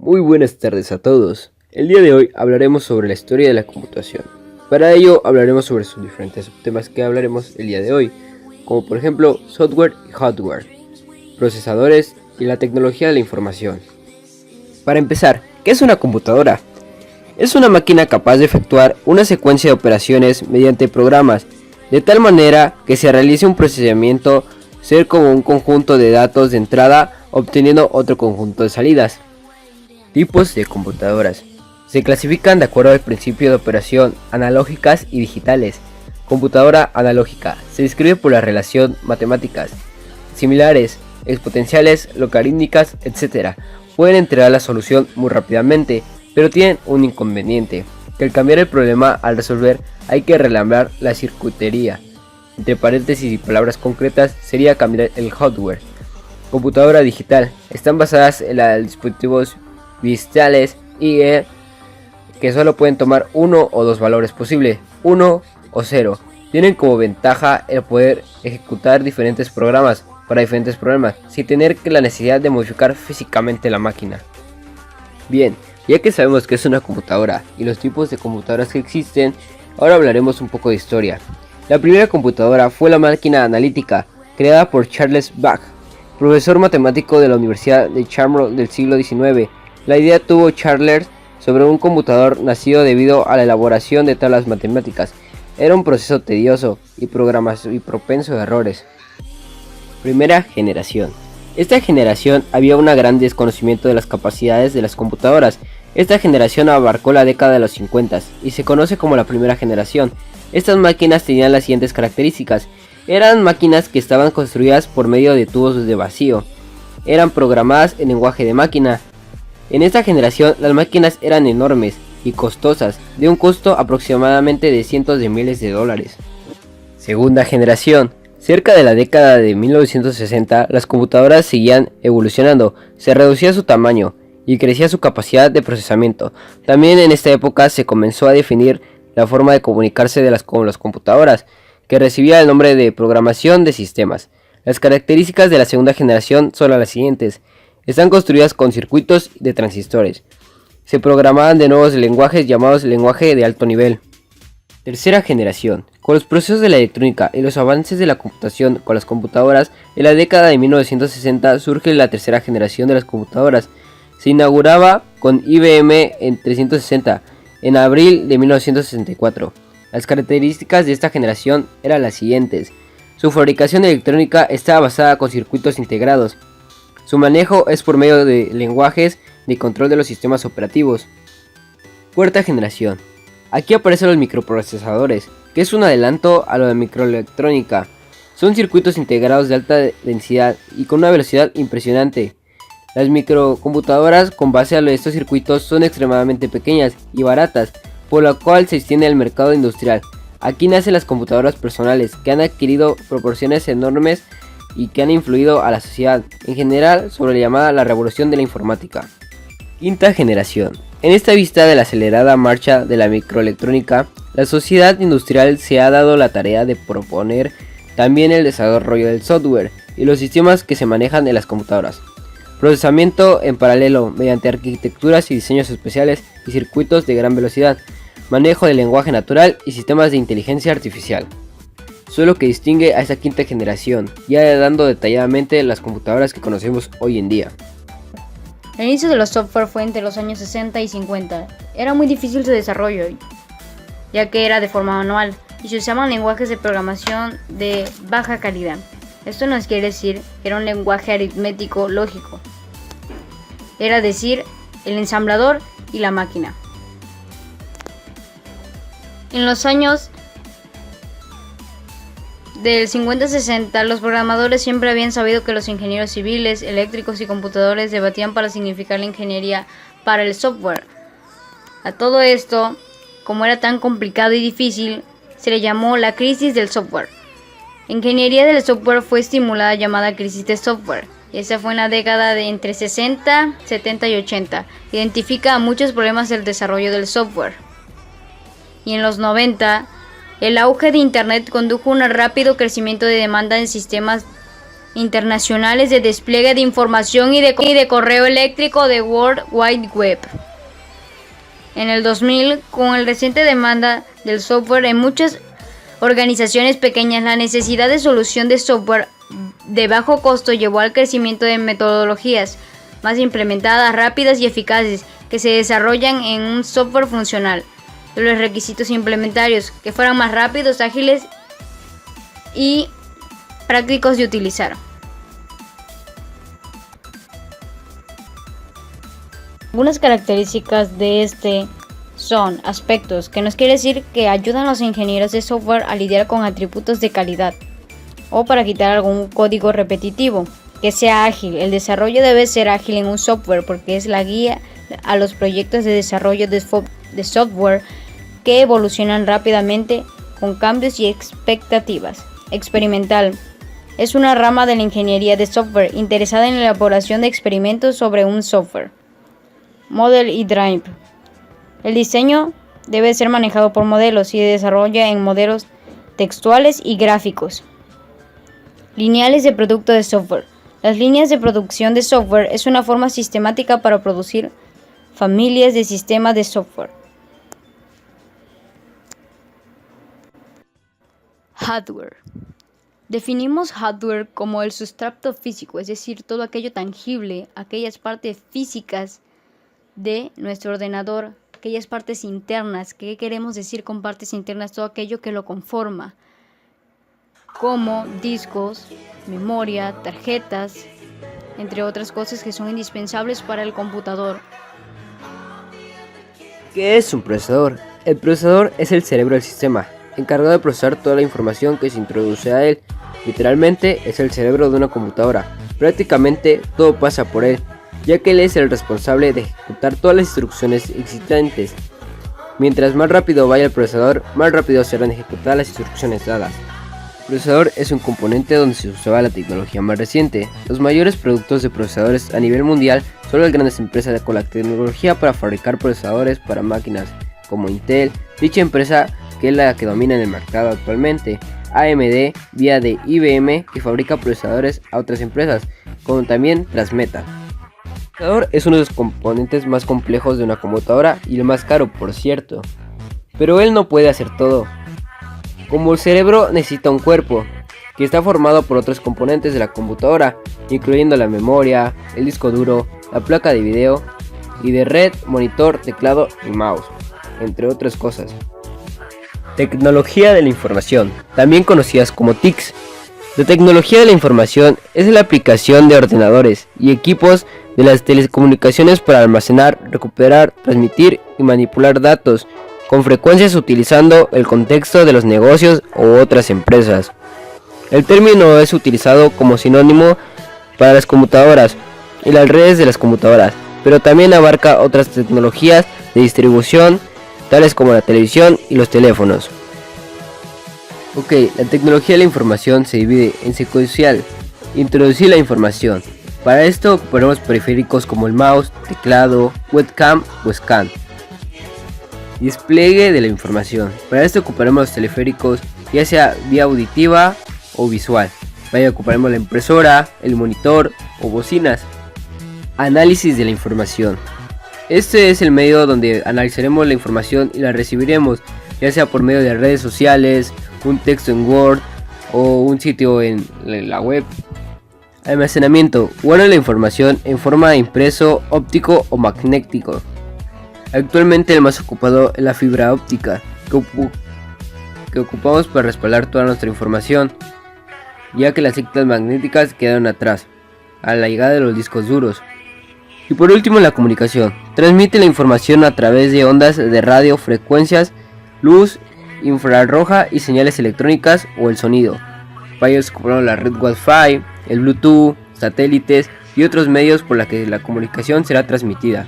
Muy buenas tardes a todos. El día de hoy hablaremos sobre la historia de la computación. Para ello hablaremos sobre sus diferentes temas que hablaremos el día de hoy, como por ejemplo software y hardware, procesadores y la tecnología de la información. Para empezar, ¿qué es una computadora? Es una máquina capaz de efectuar una secuencia de operaciones mediante programas, de tal manera que se realice un procesamiento ser como un conjunto de datos de entrada obteniendo otro conjunto de salidas. Tipos de computadoras. Se clasifican de acuerdo al principio de operación analógicas y digitales. Computadora analógica se describe por la relación matemáticas similares, exponenciales, logarítmicas, etc. Pueden entregar la solución muy rápidamente, pero tienen un inconveniente, que al cambiar el problema al resolver hay que relambrar la circuitería. Entre paréntesis y palabras concretas sería cambiar el hardware. Computadora digital. Están basadas en los dispositivos digitales y que solo pueden tomar uno o dos valores posibles, 1 o 0. Tienen como ventaja el poder ejecutar diferentes programas para diferentes problemas, sin tener la necesidad de modificar físicamente la máquina. Bien, ya que sabemos que es una computadora y los tipos de computadoras que existen, ahora hablaremos un poco de historia. La primera computadora fue la máquina analítica, creada por Charles Babbage, profesor matemático de la Universidad de Cambridge del siglo XIX. La idea tuvo Charles sobre un computador nacido debido a la elaboración de tablas matemáticas. Era un proceso tedioso y propenso a errores. Primera generación. Esta generación había un gran desconocimiento de las capacidades de las computadoras. Esta generación abarcó la década de los 50 y se conoce como la primera generación. Estas máquinas tenían las siguientes características. Eran máquinas que estaban construidas por medio de tubos de vacío. Eran programadas en lenguaje de máquina. En esta generación las máquinas eran enormes y costosas, de un costo aproximadamente de cientos de miles de dólares. Segunda generación. Cerca de la década de 1960 las computadoras seguían evolucionando, se reducía su tamaño y crecía su capacidad de procesamiento. También en esta época se comenzó a definir la forma de comunicarse con las computadoras, que recibía el nombre de programación de sistemas. Las características de la segunda generación son las siguientes. Están construidas con circuitos de transistores. Se programaban de nuevos lenguajes llamados lenguaje de alto nivel. Tercera generación. Con los procesos de la electrónica y los avances de la computación con las computadoras, en la década de 1960 surge la tercera generación de las computadoras. Se inauguraba con IBM en 360 en abril de 1964. Las características de esta generación eran las siguientes. Su fabricación electrónica estaba basada con circuitos integrados. Su manejo es por medio de lenguajes de control de los sistemas operativos. Cuarta generación. Aquí aparecen los microprocesadores, que es un adelanto a lo de microelectrónica. Son circuitos integrados de alta densidad y con una velocidad impresionante. Las microcomputadoras con base a estos circuitos son extremadamente pequeñas y baratas, por lo cual se extiende al mercado industrial. Aquí nacen las computadoras personales, que han adquirido proporciones enormes y que han influido a la sociedad en general sobre la llamada la revolución de la informática. Quinta generación. En esta vista de la acelerada marcha de la microelectrónica, la sociedad industrial se ha dado la tarea de proponer también el desarrollo del software y los sistemas que se manejan en las computadoras. Procesamiento en paralelo mediante arquitecturas y diseños especiales y circuitos de gran velocidad, manejo del lenguaje natural y sistemas de inteligencia artificial. Eso es lo que distingue a esta quinta generación, ya dando detalladamente las computadoras que conocemos hoy en día. El inicio de los software fue entre los años 60 y 50. Era muy difícil su desarrollo, ya que era de forma manual y se usaban lenguajes de programación de baja calidad. Esto nos quiere decir que era un lenguaje aritmético lógico, era decir, el ensamblador y la máquina. En los años del 50-60, los programadores siempre habían sabido que los ingenieros civiles, eléctricos y computadores debatían para significar la ingeniería para el software. A todo esto, como era tan complicado y difícil, se le llamó la crisis del software. La ingeniería del software fue estimulada llamada crisis de software. Esa fue en la década de entre 60, 70 y 80. Identifica muchos problemas del desarrollo del software. Y en los 90, el auge de Internet condujo a un rápido crecimiento de demanda en sistemas internacionales de despliegue de información y de correo electrónico de World Wide Web. En el 2000, con el reciente demanda del software en muchas organizaciones pequeñas, la necesidad de solución de software de bajo costo llevó al crecimiento de metodologías más implementadas, rápidas y eficaces que se desarrollan en un software funcional. Los requisitos implementarios que fueran más rápidos, ágiles y prácticos de utilizar. Algunas características de este son aspectos que nos quiere decir que ayudan a los ingenieros de software a lidiar con atributos de calidad o para quitar algún código repetitivo. Que sea ágil. El desarrollo debe ser ágil en un software porque es la guía a los proyectos de desarrollo de software que evolucionan rápidamente con cambios y expectativas. Experimental. Es una rama de la ingeniería de software interesada en la elaboración de experimentos sobre un software. Model y Drive. El diseño debe ser manejado por modelos y se desarrolla en modelos textuales y gráficos. Lineales de producto de software. Las líneas de producción de software es una forma sistemática para producir familias de sistemas de software. Hardware. Definimos hardware como el sustrato físico, es decir, todo aquello tangible, aquellas partes físicas de nuestro ordenador, aquellas partes internas. ¿Qué queremos decir con partes internas? Todo aquello que lo conforma, como discos, memoria, tarjetas, entre otras cosas que son indispensables para el computador. ¿Qué es un procesador? El procesador es el cerebro del sistema, encargado de procesar toda la información que se introduce a él. Literalmente es el cerebro de una computadora. Prácticamente todo pasa por él, ya que él es el responsable de ejecutar todas las instrucciones existentes. Mientras más rápido vaya el procesador, más rápido serán ejecutadas las instrucciones dadas. El procesador es un componente donde se usaba la tecnología más reciente. Los mayores productos de procesadores a nivel mundial son las grandes empresas con la tecnología para fabricar procesadores para máquinas, como Intel. Dicha empresa, que es la que domina en el mercado actualmente, AMD, vía de IBM, que fabrica procesadores a otras empresas, como también Transmeta. El procesador es uno de los componentes más complejos de una computadora y el más caro, por cierto. Pero él no puede hacer todo. Como el cerebro necesita un cuerpo, que está formado por otros componentes de la computadora, incluyendo la memoria, el disco duro, la placa de video y de red, monitor, teclado y mouse, entre otras cosas. Tecnología de la información, también conocidas como TICs. La tecnología de la información es la aplicación de ordenadores y equipos de las telecomunicaciones para almacenar, recuperar, transmitir y manipular datos, con frecuencias utilizando el contexto de los negocios u otras empresas. El término es utilizado como sinónimo para las computadoras y las redes de las computadoras, pero también abarca otras tecnologías de distribución, tales como la televisión y los teléfonos. Ok, la tecnología de la información se divide en secuencial, introducir la información. Para esto ocuparemos periféricos como el mouse, teclado, webcam o scan. Despliegue de la información. Para esto ocuparemos los teleféricos, ya sea vía auditiva o visual. Vaya, ocuparemos la impresora, el monitor o bocinas. Análisis de la información. Este es el medio donde analizaremos la información y la recibiremos, ya sea por medio de redes sociales, un texto en Word o un sitio en la web. Almacenamiento. Guarda la información en forma de impreso, óptico o magnético. Actualmente el más ocupado es la fibra óptica, que ocupamos para respaldar toda nuestra información, ya que las cintas magnéticas quedaron atrás, a la llegada de los discos duros. Y por último, la comunicación. Transmite la información a través de ondas de radio, frecuencias, luz, infrarroja y señales electrónicas o el sonido. Para ello ocupamos la red Wi-Fi, el Bluetooth, satélites y otros medios por los que la comunicación será transmitida.